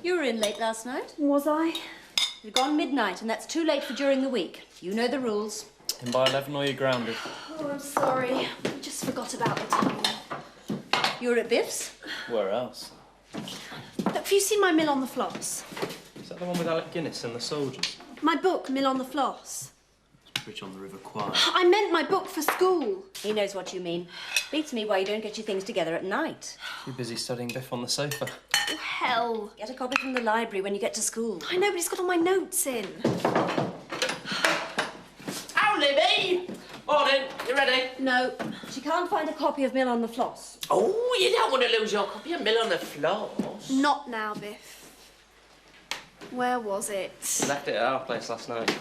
You were in late last night. Was I? You've gone midnight, and that's too late for during the week. You know the rules. And by 11 or you're grounded. Oh, I'm sorry. I just forgot about the time. You were at Biff's? Where else? Look, have you seen my Mill on the Floss? Is that the one with Alec Guinness and the soldiers? My book, Mill on the Floss. Bridge on the River Kwai. I meant my book for school. He knows what you mean. Beats me why you don't get your things together at night. Too busy studying Biff on the sofa. Oh, hell. Get a copy from the library when you get to school. I know, but he's got all my notes in. Oh, Libby! Morning. You ready? No, she can't find a copy of Mill on the Floss. Oh, you don't want to lose your copy of Mill on the Floss. Not now, Biff. Where was it? Left it at our place last night.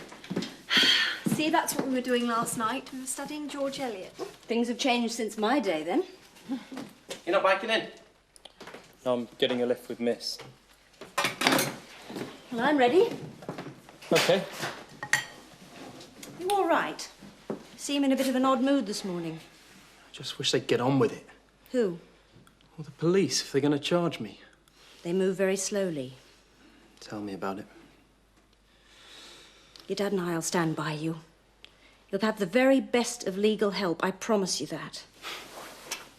See, that's what we were doing last night. We were studying George Eliot. Things have changed since my day, then. You're not biking in? No, I'm getting a lift with Miss. Well, I'm ready. OK. You all right? You seem in a bit of an odd mood this morning. I just wish they'd get on with it. Who? Well, the police, if they're going to charge me. They move very slowly. Tell me about it. Your dad and I'll stand by you. You'll have the very best of legal help, I promise you that.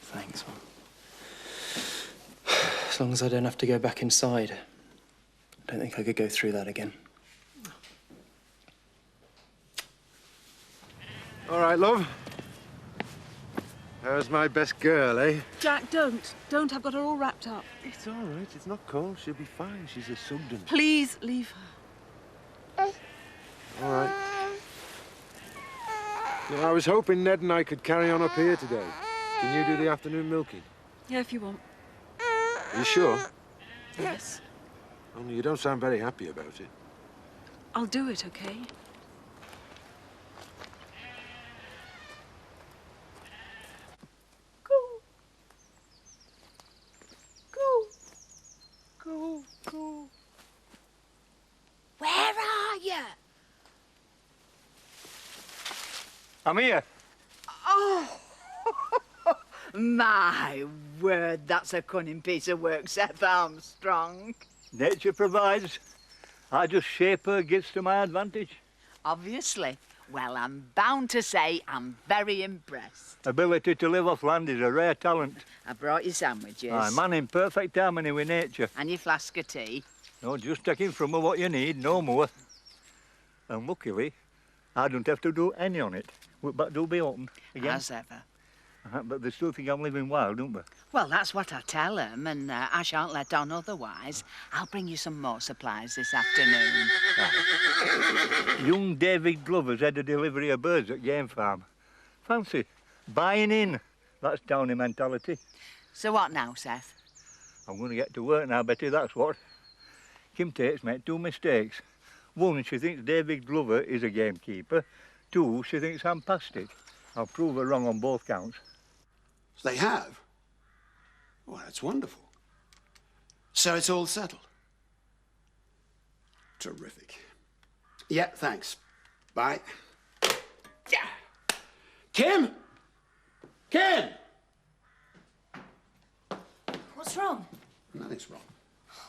Thanks, Mum. As long as I don't have to go back inside. I don't think I could go through that again. All right, love. How's my best girl, eh? Jack, don't. Don't. I've got her all wrapped up. It's all right. It's not cold. She'll be fine. She's a Sugden. Please leave her. All right. Now, I was hoping Ned and I could carry on up here today. Can you do the afternoon milking? Yeah, if you want. Are you sure? Yes. Only you don't sound very happy about it. I'll do it, okay? Go. Where are you? I'm here. Oh, my word, that's a cunning piece of work, Seth Armstrong. Nature provides. I just shape her gifts to my advantage. Obviously. Well, I'm bound to say I'm very impressed. Ability to live off land is a rare talent. I brought you sandwiches. Aye, man in perfect harmony with nature. And your flask of tea. No, just taking from her what you need, no more. And luckily, I don't have to do any on it. But do be open again. As ever. But they still think I'm living wild, don't they? Well, that's what I tell them, and I shan't let on otherwise. I'll bring you some more supplies this afternoon. Young David Glover's had a delivery of birds at Game Farm. Fancy, buying in. That's Downey mentality. So what now, Seth? I'm going to get to work now, Betty, that's what. Kim Tate's made two mistakes. One, she thinks David Glover is a gamekeeper. Two, she thinks I'm past it. I'll prove her wrong on both counts. They have? Well, that's wonderful. So it's all settled? Terrific. Yeah, thanks. Bye. Yeah. Kim! Kim! What's wrong? Nothing's wrong.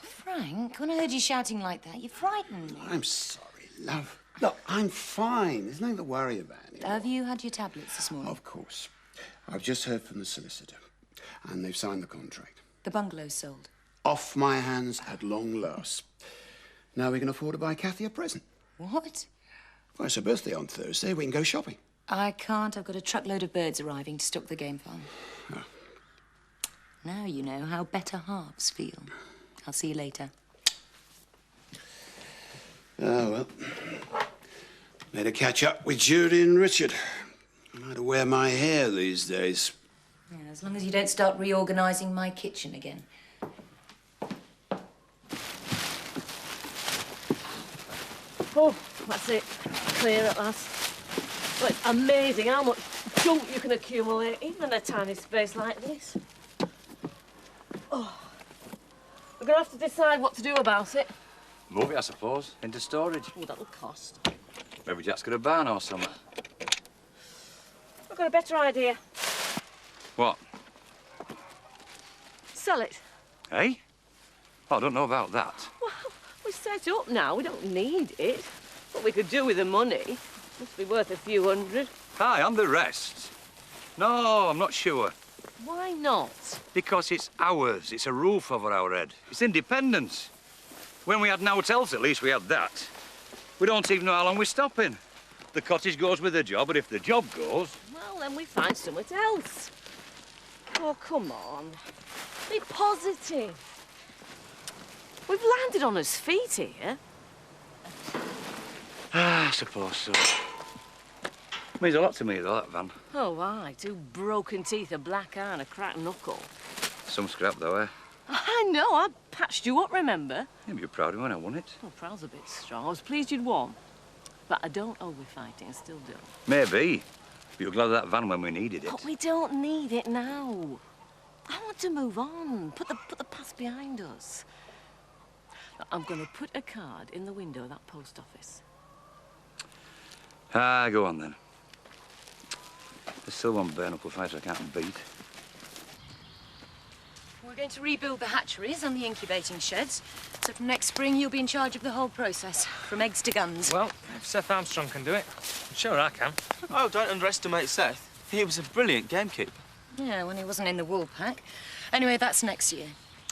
Frank, when I heard you shouting like that, you frightened me. I'm sorry, love. Look, I'm fine. There's nothing to worry about anymore. Have you had your tablets this morning? Of course. I've just heard from the solicitor, and they've signed the contract. The bungalow's sold. Off my hands at long last. Now we can afford to buy Kathy a present. What? Well, it's her birthday on Thursday. We can go shopping. I can't. I've got a truckload of birds arriving to stock the game farm. Oh. Now you know how better halves feel. I'll see you later. Oh, well. Better catch up with Judy and Richard. I know how to wear my hair these days. Yeah, as long as you don't start reorganising my kitchen again. Oh, that's it. Clear at last. Well, it's amazing how much junk you can accumulate, even in a tiny space like this. Oh. We're going to have to decide what to do about it. Move it, I suppose, into storage. Oh, that'll cost. Maybe Jack's got a barn or something. I've got a better idea. What? Sell it. Eh? Oh, I don't know about that. Well, set up now. We don't need it. What we could do with the money. Must be worth a few hundred. Aye, and the rest. No, I'm not sure. Why not? Because it's ours. It's a roof over our head. It's independence. When we had no hotels, at least we had that. We don't even know how long we're stopping. The cottage goes with the job, but if the job goes... Well, then we find something else. Oh, come on. Be positive. We've landed on his feet here. I suppose so. Means a lot to me, though, that van. Oh, aye. 2 broken teeth, a black eye and a cracked knuckle. Some scrap, though, eh? I know. I patched you up, remember? Yeah, but you're proud of me when I won it. Oh, proud's a bit strong. I was pleased you'd won. But I don't owe we fighting. I still do. Maybe. But you're glad of that van when we needed it. But we don't need it now. I want to move on. Put the past behind us. I'm going to put a card in the window of that post office. Ah, go on, then. There's still one bare-knuckle fighter I can't beat. We're going to rebuild the hatcheries and the incubating sheds. So from next spring, you'll be in charge of the whole process, from eggs to guns. Well, if Seth Armstrong can do it, I'm sure I can. Oh, don't underestimate Seth. He was a brilliant gamekeeper. Yeah, when he wasn't in the wool pack. Anyway, that's next year.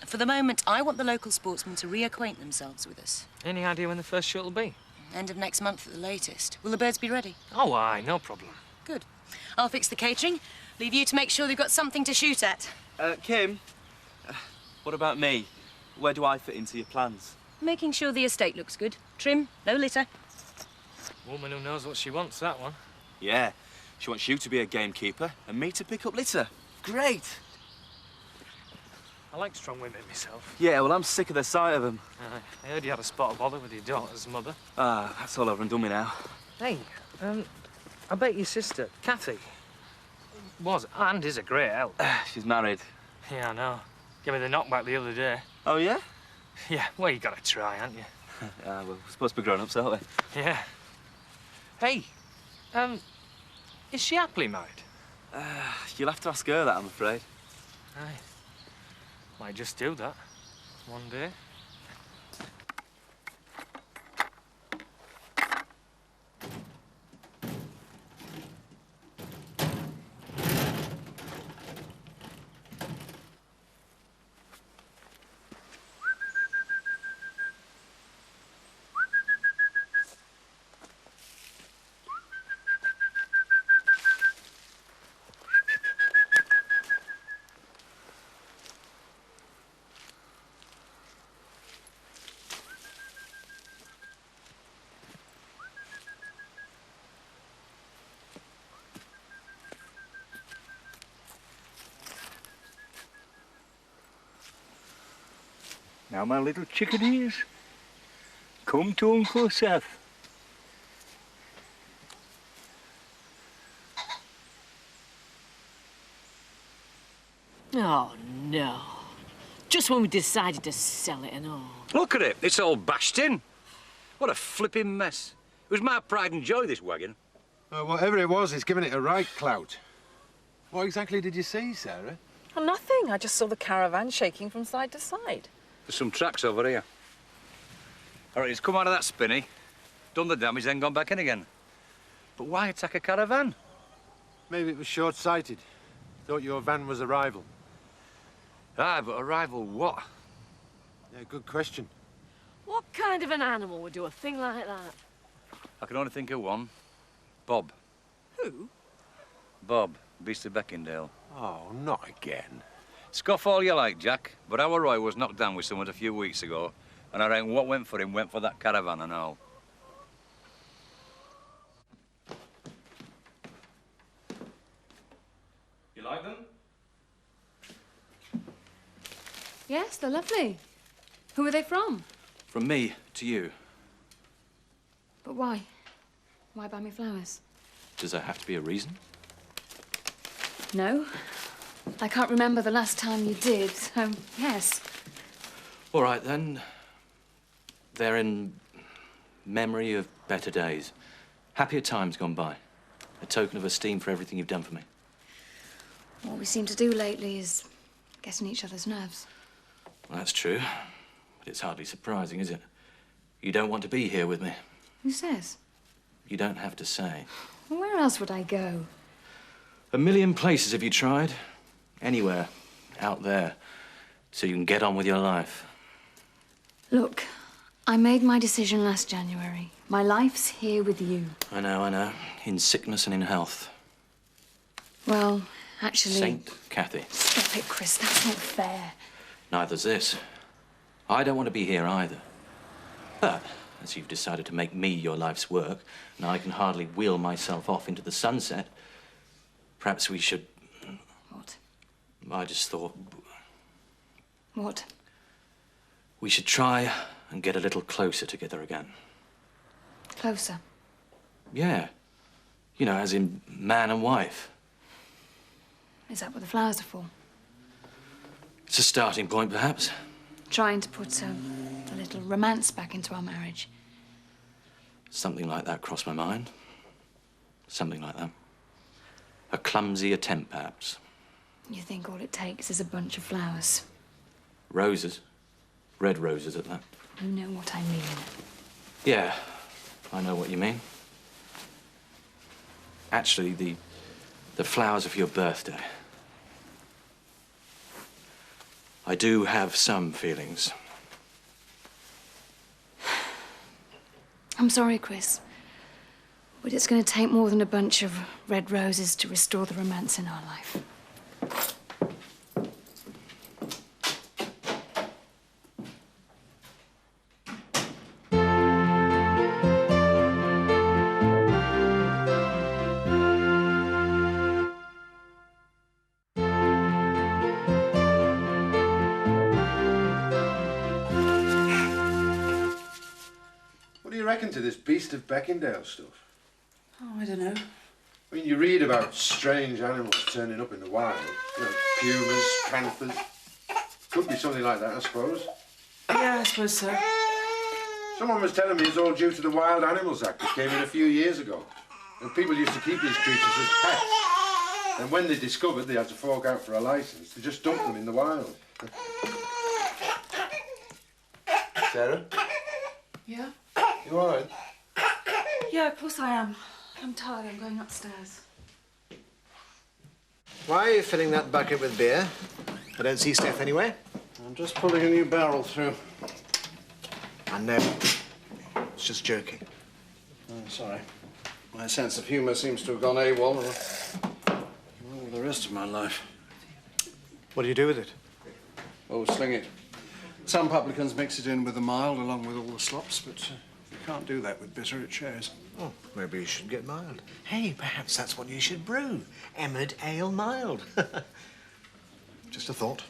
For the moment, I want the local sportsmen to reacquaint themselves with us. Any idea when the first shoot will be? End of next month at the latest. Will the birds be ready? Oh, aye, no problem. Good. I'll fix the catering. Leave you to make sure they've got something to shoot at. Kim, what about me? Where do I fit into your plans? Making sure the estate looks good. Trim, no litter. Woman who knows what she wants, that one. Yeah, she wants you to be a gamekeeper and me to pick up litter. Great. I like strong women myself. Yeah, well, I'm sick of the sight of them. I heard you had a spot of bother with your daughter's mother. Ah, that's all over and done with now. Hey, I bet your sister, Kathy, was and is a great help. She's married. Yeah, I know. Gave me the knockback the other day. Oh, yeah? Yeah, well, you gotta try, haven't you? Well, we're supposed to be grown-ups, aren't we? Yeah. Hey, is she happily married? You'll have to ask her that, I'm afraid. Aye. Might just do that one day. Now, my little chickadees, come to Uncle Seth. Oh, no. Just when we decided to sell it and all. Look at it. It's all bashed in. What a flipping mess. It was my pride and joy, this wagon. Whatever it was, it's given it a right clout. What exactly did you see, Sarah? Oh, nothing. I just saw the caravan shaking from side to side. There's some tracks over here. All right, it's come out of that spinney, done the damage, then gone back in again. But why attack a caravan? Maybe it was short-sighted. Thought your van was a rival. Aye, but a rival what? Yeah, good question. What kind of an animal would do a thing like that? I can only think of one. Bob. Who? Bob, Beast of Beckindale. Oh, not again. Scoff all you like, Jack, but our Roy was knocked down with someone a few weeks ago, and I reckon what went for him went for that caravan and all. You like them? Yes, they're lovely. Who are they from? From me to you. But why? Why buy me flowers? Does there have to be a reason? No. I can't remember the last time you did, so yes. All right, then. They're in memory of better days. Happier times gone by. A token of esteem for everything you've done for me. What we seem to do lately is get on each other's nerves. Well, that's true. But it's hardly surprising, is it? You don't want to be here with me. Who says? You don't have to say. Well, where else would I go? A million places have you tried? Anywhere. Out there. So you can get on with your life. Look, I made my decision last January. My life's here with you. I know. In sickness and in health. Well, actually... Saint Kathy. Stop it, Chris. That's not fair. Neither's this. I don't want to be here either. But, as you've decided to make me your life's work, and I can hardly wheel myself off into the sunset, perhaps we should... What? I just thought... What? We should try and get a little closer together again. Closer? Yeah. You know, as in man and wife. Is that what the flowers are for? It's a starting point, perhaps. Trying to put a little romance back into our marriage. Something like that crossed my mind. Something like that. A clumsy attempt, perhaps. You think all it takes is a bunch of flowers? Roses. Red roses at that. You know what I mean. Yeah, I know what you mean. Actually, the flowers of your birthday. I do have some feelings. I'm sorry, Chris. But it's going to take more than a bunch of red roses to restore the romance in our life. What do you reckon to this beast of Beckindale stuff? Oh, I don't know. I mean, you read about strange animals turning up in the wild. You know, pumas, panthers. Could be something like that, I suppose. Yeah, I suppose so. Someone was telling me it's all due to the Wild Animals Act that came in a few years ago. And people used to keep these creatures as pets. And when they discovered they had to fork out for a licence, they just dumped them in the wild. Sarah? Yeah? You all right? Yeah, of course I am. I'm tired. I'm going upstairs. Why are you filling that bucket with beer? I don't see Steph anywhere. I'm just pulling a new barrel through. I know. It's just joking. Oh, sorry. My sense of humour seems to have gone AWOL along with the rest of my life. What do you do with it? Oh, sling it. Some publicans mix it in with the mild along with all the slops, but you can't do that with bitter, it shows. Oh, maybe you should get mild. Hey, perhaps that's what you should brew. Emmerdale mild. Just a thought.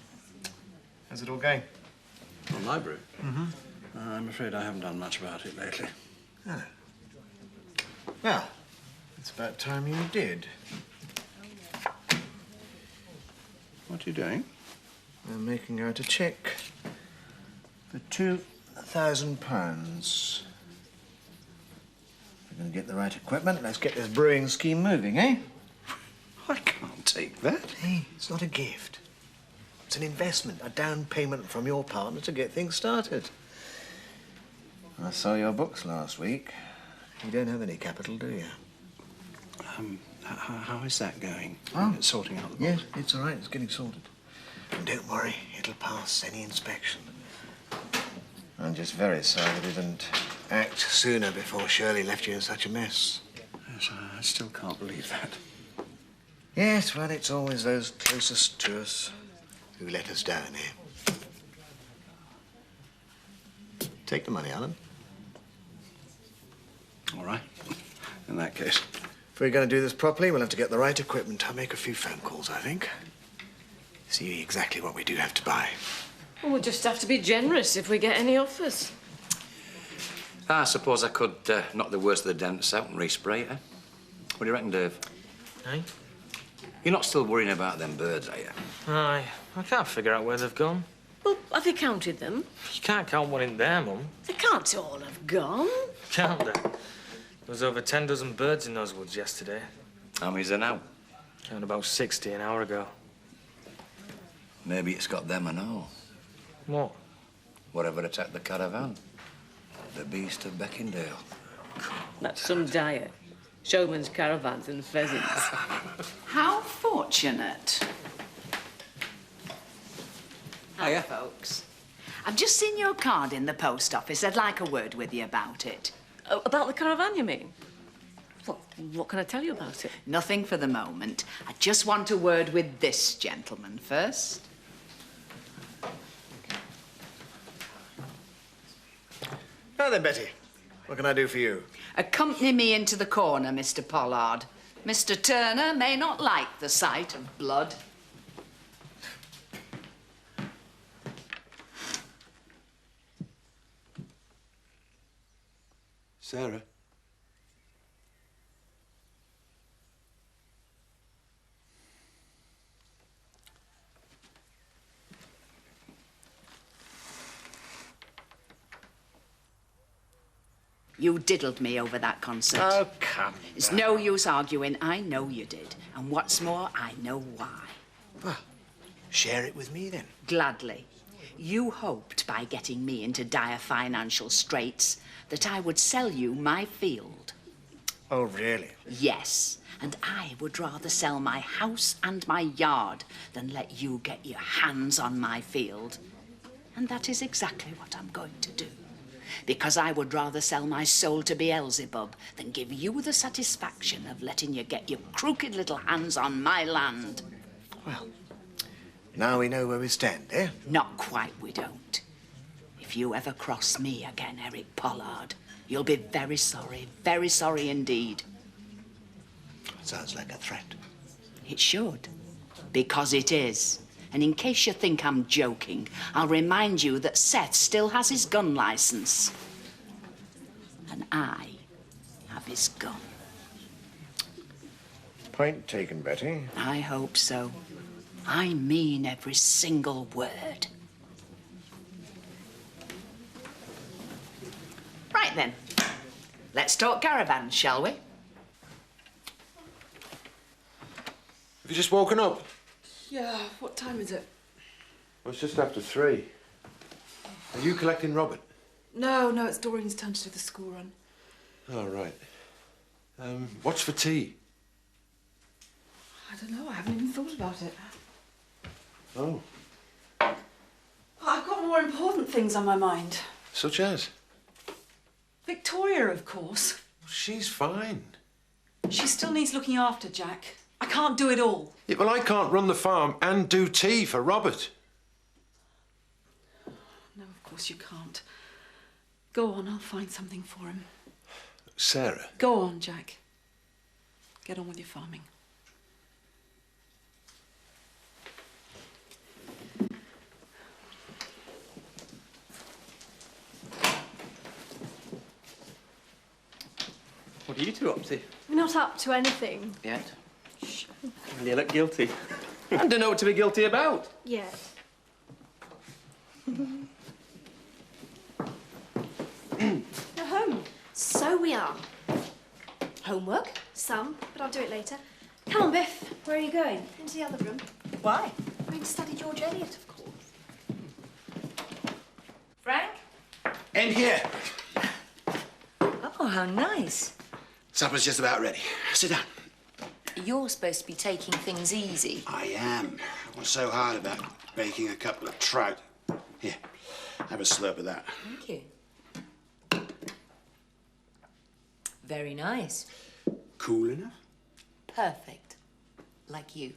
How's it all going? On my brew? Mm-hmm. I'm afraid I haven't done much about it lately. Oh. Well, it's about time you did. What are you doing? I'm making out a cheque for £2,000. We're going to get the right equipment. Let's get this brewing scheme moving, eh? I can't take that. Hey, it's not a gift. It's an investment, a down payment from your partner to get things started. I saw your books last week. You don't have any capital, do you? How is that going? Oh. It's sorting out the Yes, it's all right. It's getting sorted. And don't worry, it'll pass any inspection. I'm just very sorry that you didn't act sooner before Shirley left you in such a mess. Yes, I still can't believe that. Yes, well, it's always those closest to us who let us down here. Take the money, Alan. All right. In that case. If we're going to do this properly, we'll have to get the right equipment. I'll make a few phone calls, I think. See exactly what we do have to buy. Well, we'll just have to be generous if we get any offers. I suppose I could knock the worst of the dents out and respray it, eh? What do you reckon, Dave? Aye? You're not still worrying about them birds, are you? Aye. I can't figure out where they've gone. Well, have you counted them? You can't count one in there, Mum. They can't all have gone. Can't they? There was over 10 dozen birds in those woods yesterday. How many's there now? Counted about 60 an hour ago. Maybe it's got them and all. What? Whatever attacked the caravan. The beast of Beckindale. That's some diet. Showman's caravans and pheasants. How fortunate. Hiya. Folks. I've just seen your card in the post office. I'd like a word with you about it. Oh, about the caravan, you mean? Well, what can I tell you about it? Nothing for the moment. I just want a word with this gentleman first. Now then, Betty, what can I do for you? Accompany me into the corner, Mr. Pollard. Mr. Turner may not like the sight of blood. Sarah? You diddled me over that concert. Oh, come It's now. no use arguing. I know you did. And what's more, I know why. Well, share it with me, then. Gladly. You hoped by getting me into dire financial straits that I would sell you my field. Oh, really? Yes. And I would rather sell my house and my yard than let you get your hands on my field. And that is exactly what I'm going to do. Because I would rather sell my soul to Beelzebub than give you the satisfaction of letting you get your crooked little hands on my land. Well, now we know where we stand, eh? Not quite, we don't. If you ever cross me again, Eric Pollard, you'll be very sorry indeed. Sounds like a threat. It should, because it is. And in case you think I'm joking, I'll remind you that Seth still has his gun license. And I have his gun. Point taken, Betty. I hope so. I mean every single word. Right then. Let's talk caravans, shall we? Have you just woken up? Yeah, what time is it? Well, it's just after 3. Are you collecting Robert? No, it's Doreen's turn to do the school run. Oh, right. What's for tea? I don't know, I haven't even thought about it. Oh, I've got more important things on my mind. such as? Victoria, of course. She's fine. She still needs looking after, Jack. I can't do it all. Yeah, well, I can't run the farm and do tea for Robert. No, of course you can't. Go on, I'll find something for him. Sarah. Go on, Jack. Get on with your farming. What are you two up to? We're not up to anything Yet? You look guilty. I don't know what to be guilty about. yet. You're home. So we are. Homework? Some, but I'll do it later. Come on, Biff. Where are you going? Into the other room. Why? I'm going to study George Eliot, of course. Frank? In here. Oh, how nice. Supper's just about ready. Sit down. You're supposed to be taking things easy. I am. What's so hard about baking a couple of trout? Here, have a slurp of that. Thank you. Very nice. Cool enough? Perfect. Like you.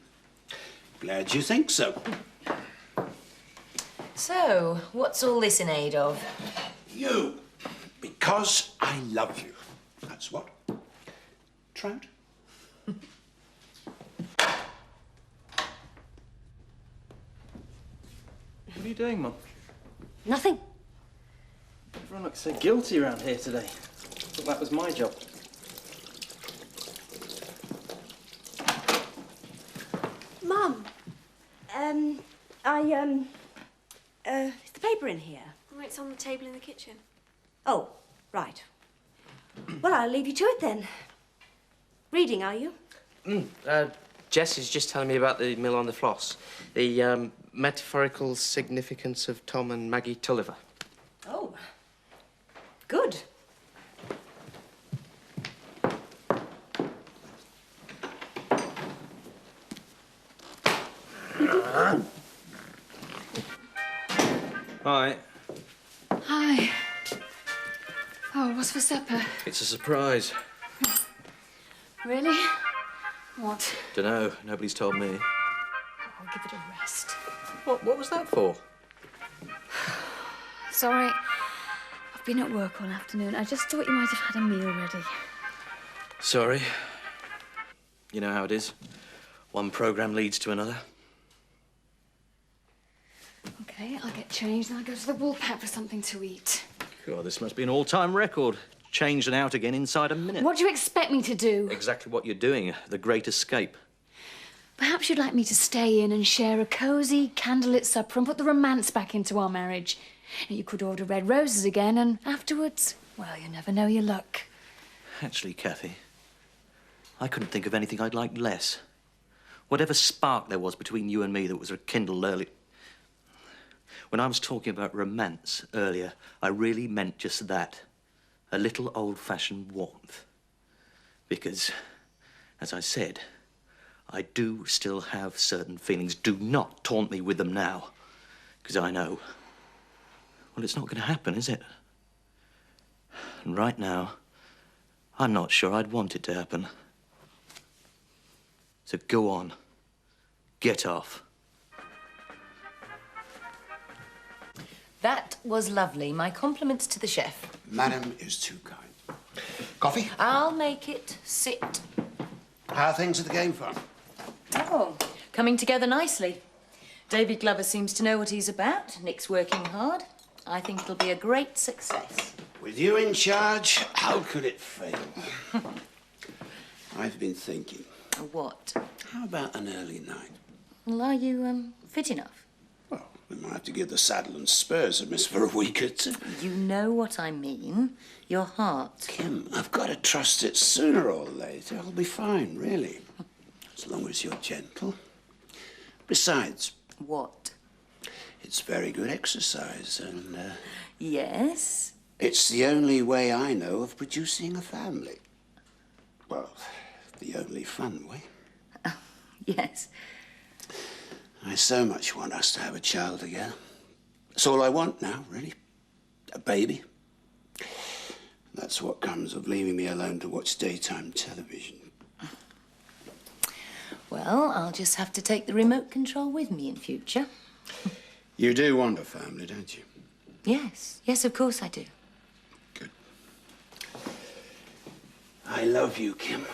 Glad you think so. So, what's all this in aid of? You. Because I love you. That's what. Trout? What are you doing, Mum? Nothing. Everyone looks so guilty around here today. I thought that was my job. Mum, is the paper in here? Oh, it's on the table in the kitchen. Oh, right. Well, I'll leave you to it then. Reading, are you? Jess is just telling me about the mill on the Floss. The metaphorical significance of Tom and Maggie Tulliver. Oh. Good. Hi. Hi. Oh, what's for supper? It's a surprise. Really? What? Dunno. Nobody's told me. I'll give it a rest. What was that for? Sorry. I've been at work all afternoon. I just thought you might have had a meal ready. Sorry. You know how it is. One programme leads to another. Okay, I'll get changed and I'll go to the wool pack for something to eat. God, this must be an all-time record. Changed and out again inside a minute. What do you expect me to do? Exactly what you're doing. The Great Escape. Perhaps you'd like me to stay in and share a cosy, candlelit supper and put the romance back into our marriage. You could order red roses again and afterwards, well, you never know your luck. Actually, Kathy, I couldn't think of anything I'd like less. Whatever spark there was between you and me that was rekindled early. When I was talking about romance earlier, I really meant just that. A little old-fashioned warmth. Because, as I said, I do still have certain feelings. Do not taunt me with them now. Because I know, well, it's not going to happen, is it? And right now, I'm not sure I'd want it to happen. So go on. Get off. That was lovely. My compliments to the chef. Madam is too kind. Coffee? I'll make it. Sit. How are things at the game farm? Oh, coming together nicely. David Glover seems to know what he's about. Nick's working hard. I think it'll be a great success. With you in charge, how could it fail? I've been thinking. What? How about an early night? Well, are you, fit enough? We might have to give the saddle and spurs a miss for a week or two. You know what I mean. Your heart. Kim, I've got to trust it sooner or later. I'll be fine, really. As long as you're gentle. Besides... What? It's very good exercise and... Yes? It's the only way I know of producing a family. Well, the only fun way. Yes. I so much want us to have a child together. That's all I want now, really. A baby. That's what comes of leaving me alone to watch daytime television. Well, I'll just have to take the remote control with me in future. You do want a family, don't you? Yes. Yes, of course I do. I love you, Kim.